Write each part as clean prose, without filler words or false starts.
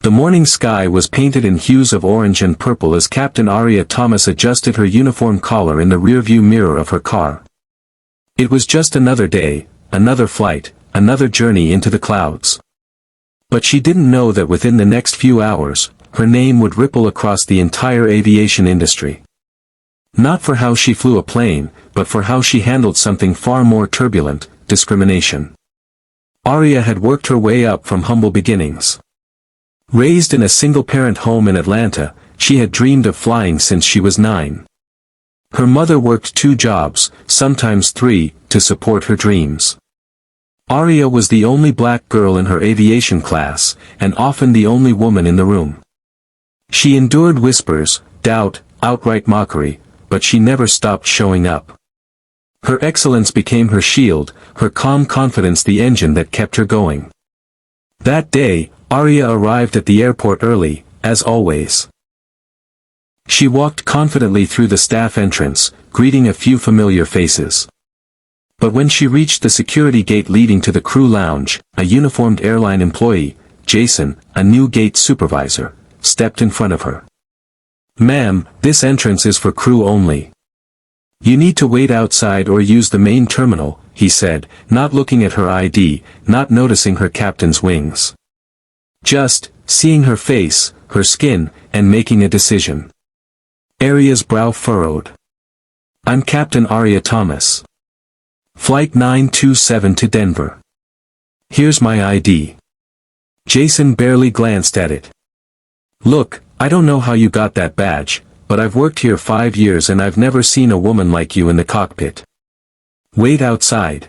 The morning sky was painted in hues of orange and purple as Captain Aria Thomas adjusted her uniform collar in the rearview mirror of her car. It was just another day, another flight, another journey into the clouds. But she didn't know that within the next few hours, her name would ripple across the entire aviation industry. Not for how she flew a plane, but for how she handled something far more turbulent: discrimination. Aria had worked her way up from humble beginnings. Raised in a single-parent home in Atlanta, she had dreamed of flying since she was 9. Her mother worked 2 jobs, sometimes 3, to support her dreams. Aria was the only black girl in her aviation class, and often the only woman in the room. She endured whispers, doubt, outright mockery, but she never stopped showing up. Her excellence became her shield, her calm confidence the engine that kept her going. That day, Aria arrived at the airport early, as always. She walked confidently through the staff entrance, greeting a few familiar faces. But when she reached the security gate leading to the crew lounge, a uniformed airline employee, Jason, a new gate supervisor, stepped in front of her. "Ma'am, this entrance is for crew only. You need to wait outside or use the main terminal," he said, not looking at her ID, not noticing her captain's wings. Just seeing her face, her skin, and making a decision. Aria's brow furrowed. "I'm Captain Aria Thomas. Flight 927 to Denver. Here's my ID." Jason barely glanced at it. "Look, I don't know how you got that badge, but I've worked here 5 years and I've never seen a woman like you in the cockpit. Wait outside."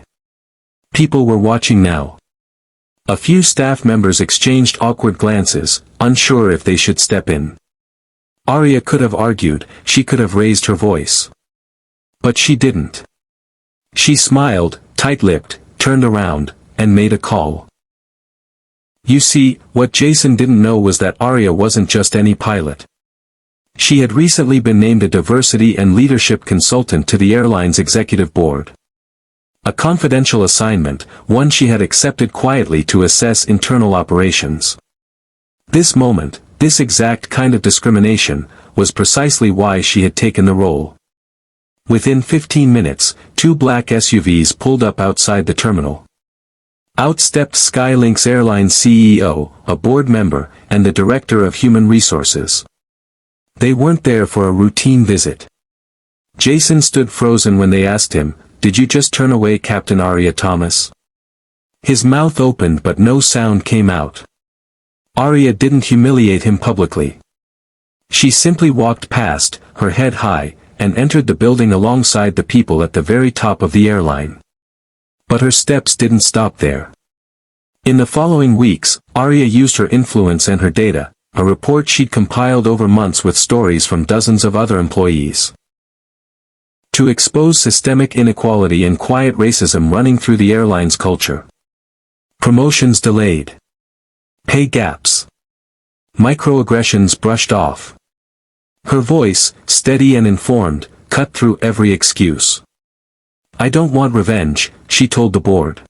People were watching now. A few staff members exchanged awkward glances, unsure if they should step in. Aria could have argued, she could have raised her voice. But she didn't. She smiled, tight-lipped, turned around, and made a call. You see, what Jason didn't know was that Aria wasn't just any pilot. She had recently been named a diversity and leadership consultant to the airline's executive board. A confidential assignment, one she had accepted quietly to assess internal operations. This moment, this exact kind of discrimination, was precisely why she had taken the role. Within 15 minutes, 2 black SUVs pulled up outside the terminal. Out stepped Skylinks Airline CEO, a board member, and the director of human resources. They weren't there for a routine visit. Jason stood frozen when they asked him, "Did you just turn away Captain Aria Thomas?" His mouth opened but no sound came out. Aria didn't humiliate him publicly. She simply walked past, her head high, and entered the building alongside the people at the very top of the airline. But her steps didn't stop there. In the following weeks, Aria used her influence and her data, a report she'd compiled over months with stories from dozens of other employees, to expose systemic inequality and quiet racism running through the airline's culture. Promotions delayed. Pay gaps. Microaggressions brushed off. Her voice, steady and informed, cut through every excuse. "I don't want revenge," she told the board.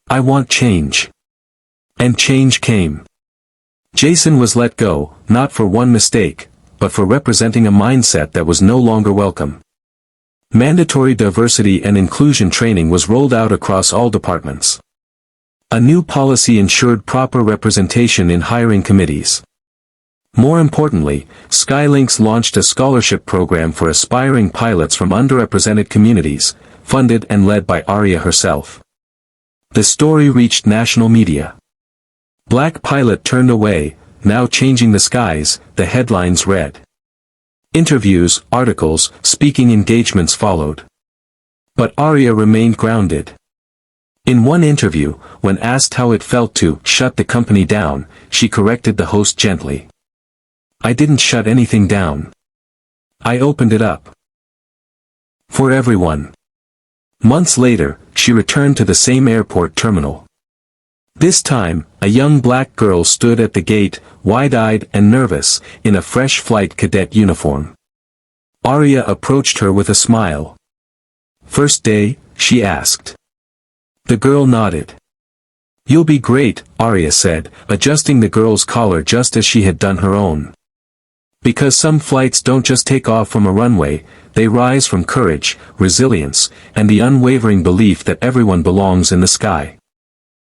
"I want change." And change came. Jason was let go, not for one mistake, but for representing a mindset that was no longer welcome. Mandatory diversity and inclusion training was rolled out across all departments. A new policy ensured proper representation in hiring committees. More importantly, Skylinks launched a scholarship program for aspiring pilots from underrepresented communities, funded and led by Aria herself. The story reached national media. "Black pilot turned away, now changing the skies," the headlines read. Interviews, articles, speaking engagements followed. But Aria remained grounded. In one interview, when asked how it felt to shut the company down, she corrected the host gently. "I didn't shut anything down. I opened it up. For everyone." Months later, she returned to the same airport terminal. This time, a young black girl stood at the gate, wide-eyed and nervous, in a fresh flight cadet uniform. Aria approached her with a smile. "First day?" she asked. The girl nodded. You'll be great, Aria said, adjusting the girl's collar just as she had done her own. Because some flights don't just take off from a runway, they rise from courage, resilience, and the unwavering belief that everyone belongs in the sky.